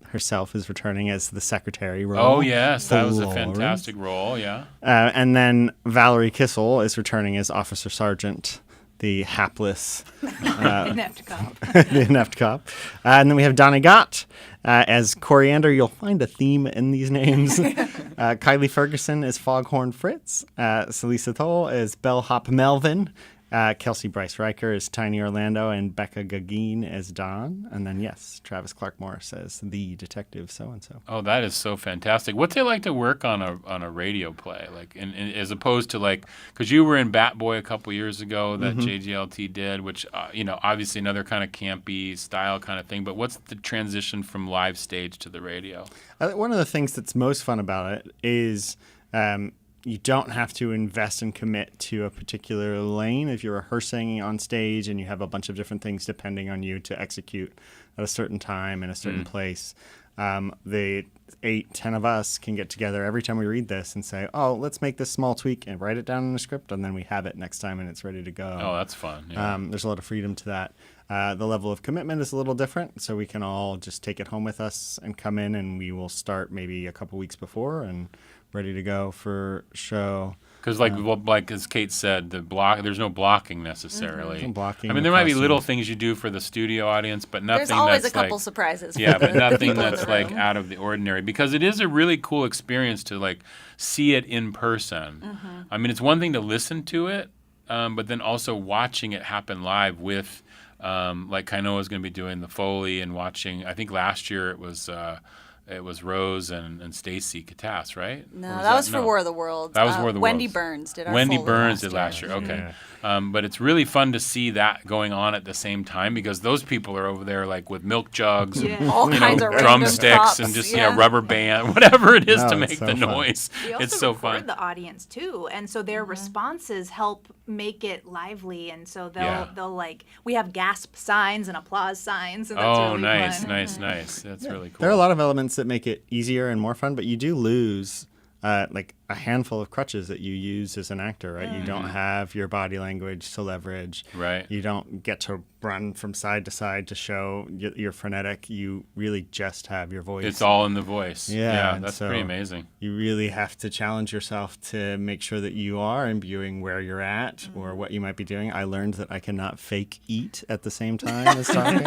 herself is returning as the secretary role. Oh, yes. That was a fantastic role, yeah. And then Valerie Kissel is returning as Officer Sergeant, the hapless inept cop. the inept cop. And then we have Donnie Gott as Coriander. You'll find a theme in these names. Kylie Ferguson as Foghorn Fritz. Salisa Thole as Bellhop Melvin. Kelsey Bryce Riker as Tiny Orlando and Becca Gagin as Dawn. And then, yes, Travis Clark Morris as the detective so-and-so. Oh, that is so fantastic. What's it like to work on a radio play? Like, as opposed to like, because you were in Bat Boy a couple years ago that JGLT did, which, obviously another kind of campy style kind of thing. But what's the transition from live stage to the radio? One of the things that's most fun about it is you don't have to invest and commit to a particular lane. If you're rehearsing on stage and you have a bunch of different things depending on you to execute at a certain time in a certain place, the 8-10 of us can get together every time we read this and say, oh, let's make this small tweak and write it down in a script, and then we have it next time and it's ready to go. Oh, that's fun. Yeah. There's a lot of freedom to that. The level of commitment is a little different, so we can all just take it home with us and come in, and we will start maybe a couple weeks before and ready to go for show. Because, like as Kate said, there's no blocking necessarily. No blocking. I mean, there might be little things you do for the studio audience, but nothing. There's always that's a couple like, surprises. Yeah, but nothing people in that's the like room. out of the ordinary. Because it is a really cool experience to like see it in person. I mean, it's one thing to listen to it, but then also watching it happen live with, like Kainoa's going to be doing the Foley and watching. I think last year it was Rose and Stacy Catas, right? No, that was for War of the Worlds. That was War of the Worlds. Wendy Burns did our Wendy Foley Burns last did last year. Okay. Yeah. But it's really fun to see that going on at the same time because those people are over there like with milk jugs and All kinds of random drumsticks props, and just yeah. rubber band, whatever it is No, to it's make so the fun. noise. We also It's so record fun. the audience too, and so their responses help make it lively. And so they'll like we have gasp signs and applause signs. And that's Oh, really nice, fun. nice. That's really cool. There are a lot of elements that make it easier and more fun, but you do lose like a handful of crutches that you use as an actor, right? You don't have your body language to leverage. Right. You don't get to run from side to side to show you're frenetic. You really just have your voice. It's all in the voice. Yeah, That's so pretty amazing. You really have to challenge yourself to make sure that you are imbuing where you're at or what you might be doing. I learned that I cannot fake eat at the same time as talking.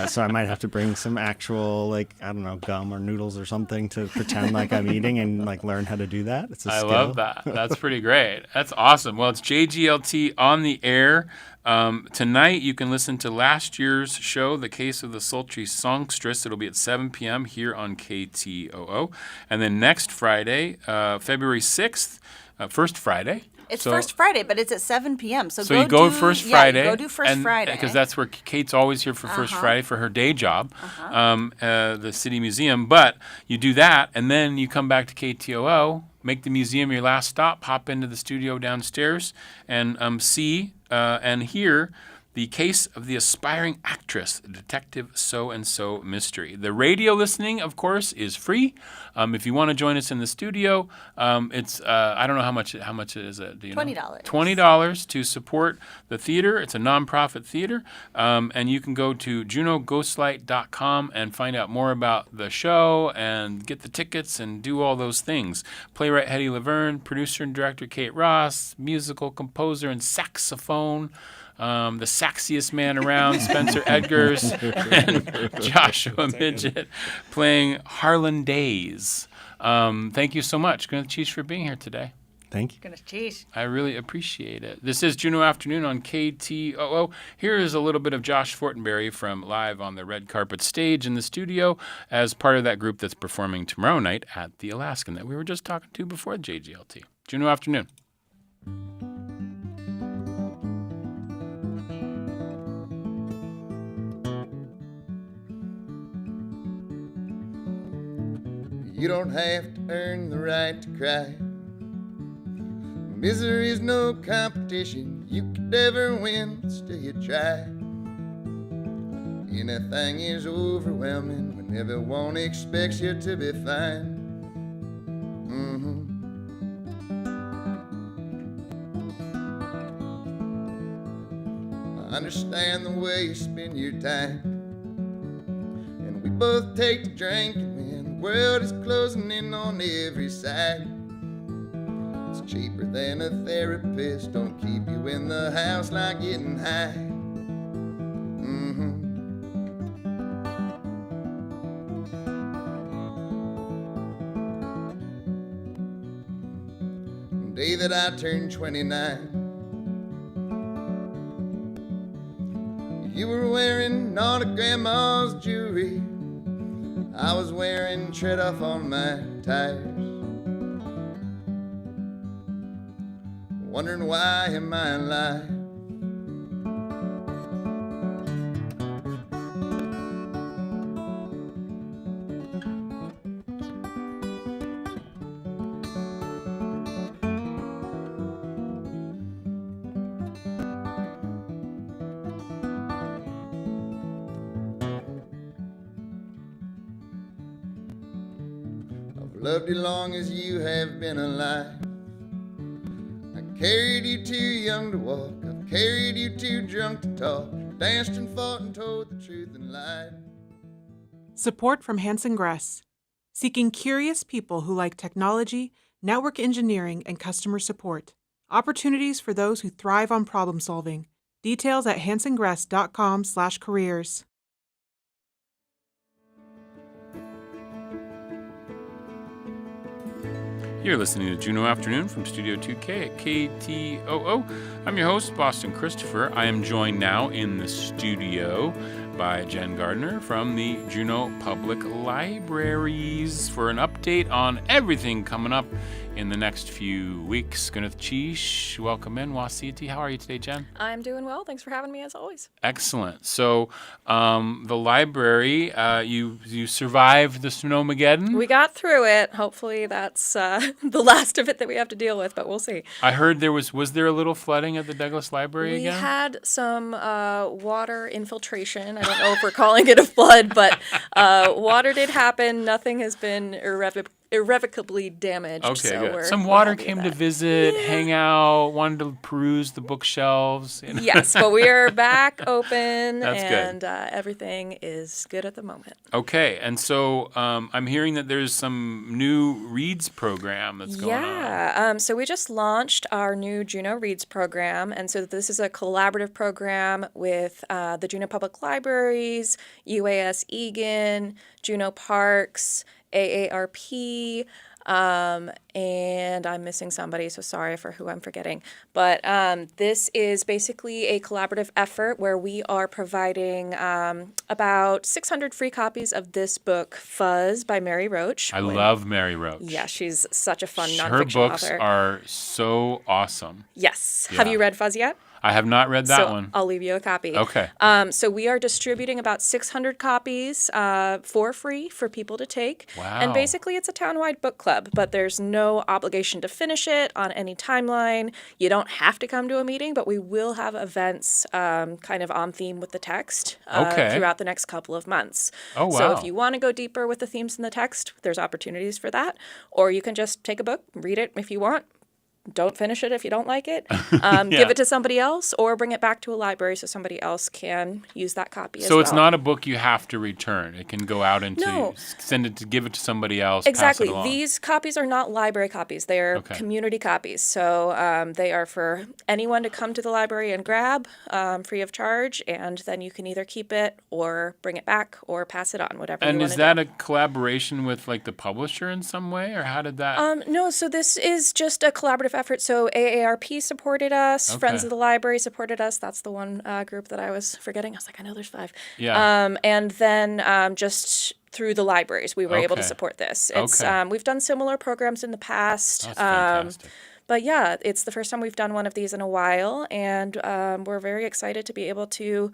So I might have to bring some actual, like, I don't know, gum or noodles or something to pretend like I'm eating and like learn how to do that. It's a skill. I love that. That's pretty great. That's awesome. Well, it's JGLT on the air. Tonight, you can listen to last year's show, The Case of the Sultry Songstress. It'll be at 7 p.m. here on KTOO. And then next Friday, February 6th, First Friday. It's First Friday, but it's at 7 p.m. So you go do, First Friday. Yeah, you go do First Friday. Because that's where Kate's always here for First Friday for her day job, the City Museum. But you do that, and then you come back to KTOO, make the museum your last stop, hop into the studio downstairs, and see and hear The Case of the Aspiring Actress, Detective So-and-So Mystery. The radio listening, of course, is free. If you want to join us in the studio, it's I don't know how much is it? Do you know? $20. $20 to support the theater. It's a nonprofit theater, and you can go to JuneauGhostlight.com and find out more about the show and get the tickets and do all those things. Playwright Hetty Laverne, producer and director Kate Ross, musical composer and saxophone. The sexiest man around, Spencer Edgars, and Joshua Midget playing Harlan Days. Thank you so much, Gwyneth Cheese, for being here today. Thank you. Goodness, cheese. I really appreciate it. This is Juneau Afternoon on KTOO. Here is a little bit of Josh Fortenberry from Live on the Red Carpet Stage in the studio as part of that group that's performing tomorrow night at the Alaskan that we were just talking to before JGLT. Juneau Afternoon. You don't have to earn the right to cry. Misery's no competition you could ever win, still you try. Anything is overwhelming when everyone expects you to be fine. I understand the way you spend your time, and we both take to drinking when the world is closing in on every side. It's cheaper than a therapist, don't keep you in the house like getting high. The day that I turned 29, You were wearing all of grandma's jewelry. I was wearing tread off on my tires. Wondering why am I alive? Loved you long as you have been alive. I carried you too young to walk. I've carried you too drunk to talk. Danced and fought and told the truth and lied. Support from Hanson Gress, seeking curious people who like technology, network engineering, and customer support. Opportunities for those who thrive on problem solving. Details at hansongress.com/careers. You're listening to Juneau Afternoon from Studio 2K at KTOO. I'm your host, Boston Christopher. I am joined now in the studio by Jen Gardner from the Juneau Public Libraries for an update on everything coming up in the next few weeks. Gwyneth Cheesh, welcome in. Wasiti, how are you today, Jen? I'm doing well. Thanks for having me, as always. Excellent. So, the library, you survived the Snowmageddon? We got through it. Hopefully that's the last of it that we have to deal with, but we'll see. I heard there was there a little flooding at the Douglas Library again? We had some water infiltration. I don't know if we're calling it a flood, but water did happen. Nothing has been irrevocably damaged. Okay, so good. Some water came to visit, hang out, wanted to peruse the bookshelves. You know? Yes, but we are back open, That's and good. Everything is good at the moment. Okay, and so I'm hearing that there's some new Reads program that's going on. Yeah, so we just launched our new Juneau Reads program, and so this is a collaborative program with the Juneau Public Libraries, UAS Egan, Juneau Parks, AARP, and I'm missing somebody, so sorry for who I'm forgetting. But this is basically a collaborative effort where we are providing about 600 free copies of this book, Fuzz, by Mary Roach. I love Mary Roach. Yeah, she's such a fun nonfiction author. Her books are so awesome. Yes. Yeah. Have you read Fuzz yet? I have not read that one. I'll leave you a copy. Okay. So we are distributing about 600 copies for free for people to take. Wow. And basically it's a townwide book club, but there's no obligation to finish it on any timeline. You don't have to come to a meeting, but we will have events kind of on theme with the text throughout the next couple of months. Oh, wow. So if you want to go deeper with the themes in the text, there's opportunities for that. Or you can just take a book, read it if you want. Don't finish it if you don't like it. Give it to somebody else or bring it back to a library so somebody else can use that copy as well. So it's not a book you have to return. It can go out and give it to somebody else. Exactly. Pass it along. These copies are not library copies. They are community copies. So they are for anyone to come to the library and grab free of charge, and then you can either keep it or bring it back or pass it on, whatever you want to do. And is that a collaboration with like the publisher in some way, or how did that? No, so this is just a collaborative effort. So AARP supported us, Friends of the Library supported us. That's the one group that I was forgetting. I was like, I know there's 5. Yeah. And then just through the libraries, we were able to support this. It's we've done similar programs in the past. That's fantastic. But yeah, it's the first time we've done one of these in a while, and we're very excited to be able to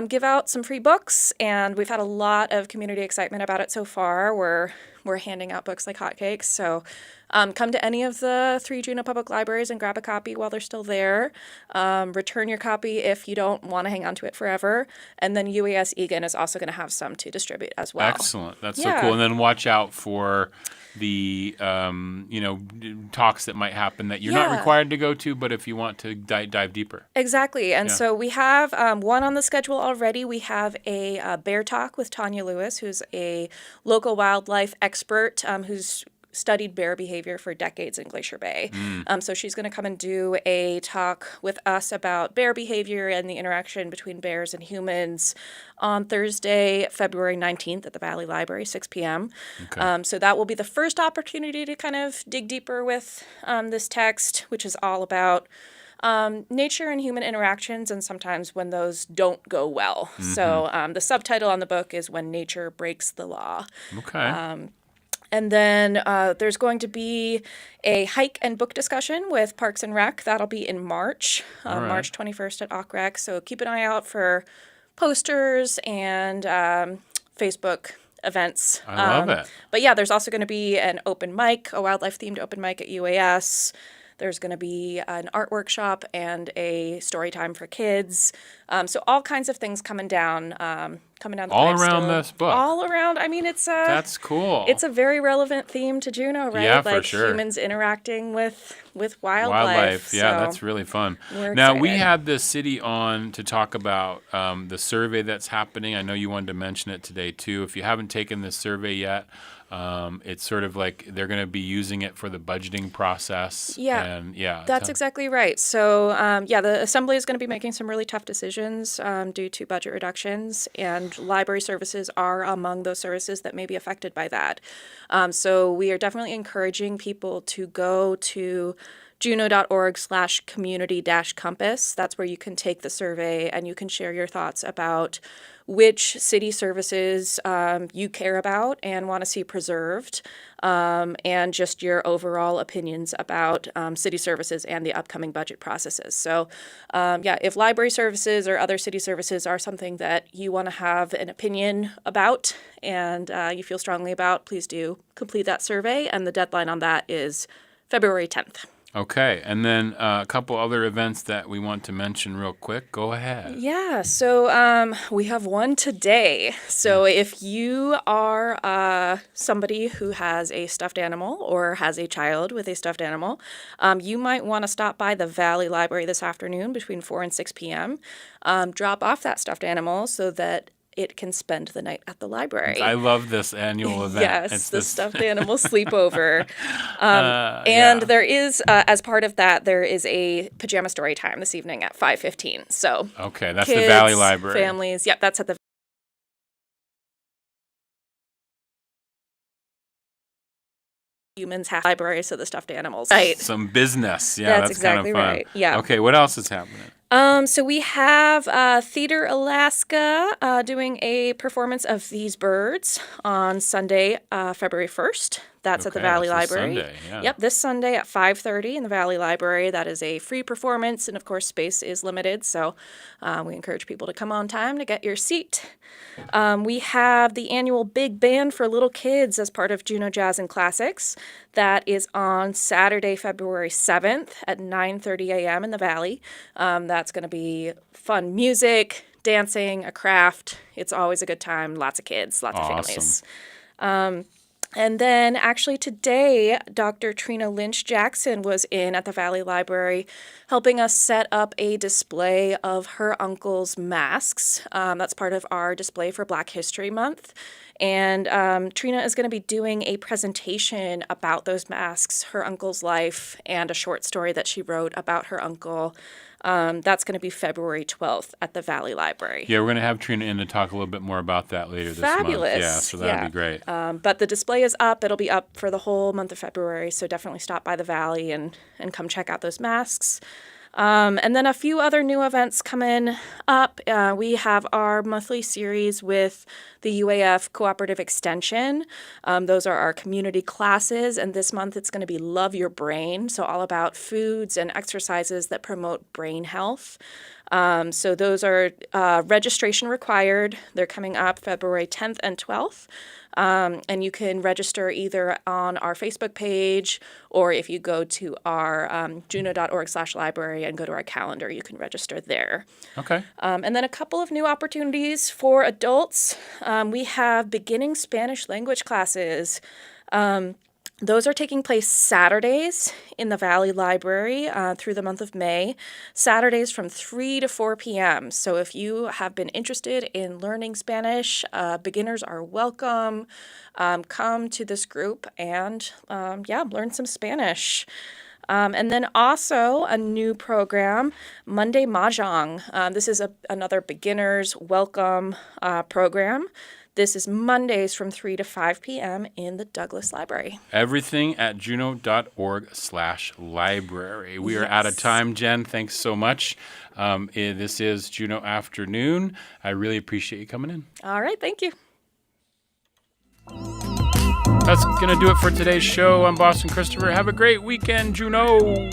give out some free books, and we've had a lot of community excitement about it so far. We're handing out books like hotcakes, so come to any of the 3 Juneau Public Libraries and grab a copy while they're still there. Return your copy if you don't want to hang on to it forever. And then UAS Egan is also going to have some to distribute as well. Excellent. That's so cool. And then watch out for the talks that might happen that you're not required to go to, but if you want to dive deeper. Exactly. And so we have one on the schedule already. We have a bear talk with Tanya Lewis, who's a local wildlife expert who's studied bear behavior for decades in Glacier Bay. So she's going to come and do a talk with us about bear behavior and the interaction between bears and humans on Thursday, February 19th at the Valley Library, 6 p.m. Okay. So that will be the first opportunity to kind of dig deeper with this text, which is all about nature and human interactions, and sometimes when those don't go well. So the subtitle on the book is When Nature Breaks the Law. Okay. And then there's going to be a hike and book discussion with Parks and Rec. That'll be in March, March 21st at OCREC. So keep an eye out for posters and Facebook events. I love it. But yeah, there's also going to be an open mic, a wildlife-themed open mic at UAS. There's going to be an art workshop and a story time for kids. So all kinds of things coming down the all pipe around still. this book. All around. I mean, That's cool. It's a very relevant theme to Juneau, right? Yeah, like for sure. Humans interacting with wildlife. Yeah, So that's really fun. we're Now, we excited. had the city on to talk about the survey that's happening. I know you wanted to mention it today, too. If you haven't taken this survey yet, it's sort of like they're going to be using it for the budgeting process. Yeah, And that's exactly right. So, the Assembly is going to be making some really tough decisions due to budget reductions, and library services are among those services that may be affected by that. So we are definitely encouraging people to go to juneau.org/community-compass. That's where you can take the survey and you can share your thoughts about which city services you care about and want to see preserved, and just your overall opinions about city services and the upcoming budget processes. So, if library services or other city services are something that you want to have an opinion about and you feel strongly about, please do complete that survey. And the deadline on that is February 10th. Okay. And then a couple other events that we want to mention real quick. Go ahead. Yeah, so we have one today. So if you are somebody who has a stuffed animal or has a child with a stuffed animal, you might want to stop by the Valley Library this afternoon between 4 and 6 p.m. Drop off that stuffed animal so that it can spend the night at the library. I love this annual event. Yes, It's the this- stuffed animal sleepover. And there is, as part of that, there is a pajama story time this evening at 5:15. So Okay, that's the kids, Valley Library. families, yep, that's at the humans have library, so the stuffed animals. Right. Some business. Yeah, That's that's kind exactly of fun. right. Yeah. Okay, what else is happening? So we have Theater Alaska doing a performance of These Birds on Sunday, February 1st. That's at the Okay, Valley that's this Library. Sunday, yeah. Yep, this Sunday at 5:30 in the Valley Library. That is a free performance, and of course, space is limited, so we encourage people to come on time to get your seat. We have the annual Big Band for Little Kids as part of Juneau Jazz and Classics. That is on Saturday, February 7th at 9:30 a.m. in the Valley. That's going to be fun music, dancing, a craft. It's always a good time. Lots of kids, lots of families. And then actually today, Dr. Trina Lynch Jackson was in at the Valley Library helping us set up a display of her uncle's masks. That's part of our display for Black History Month. And Trina is going to be doing a presentation about those masks, her uncle's life, and a short story that she wrote about her uncle. That's going to be February 12th at the Valley Library. Yeah, we're going to have Trina in to talk a little bit more about that later this Fabulous. month. Yeah, so that'd be great. But the display is up. It'll be up for the whole month of February, so definitely stop by the Valley and come check out those masks. And then a few other new events coming up. We have our monthly series with the UAF Cooperative Extension. Those are our community classes, and this month it's going to be Love Your Brain, so all about foods and exercises that promote brain health. So those are registration required. They're coming up February 10th and 12th. And you can register either on our Facebook page, or if you go to our juneau.org/library and go to our calendar, you can register there. Okay. And then a couple of new opportunities for adults. We have beginning Spanish language classes. Those are taking place Saturdays in the Valley Library through the month of May. Saturdays from 3 to 4 p.m. So if you have been interested in learning Spanish, beginners are welcome. Come to this group and, learn some Spanish. And then also a new program, Monday Mahjong. This is another beginner's welcome program This is Mondays from 3 to 5 p.m. in the Douglas Library. Everything at juneau.org/library. We are out of time, Jen. Thanks so much. This is Juneau Afternoon. I really appreciate you coming in. All right, thank you. That's going to do it for today's show. I'm Boston Christopher. Have a great weekend, Juneau.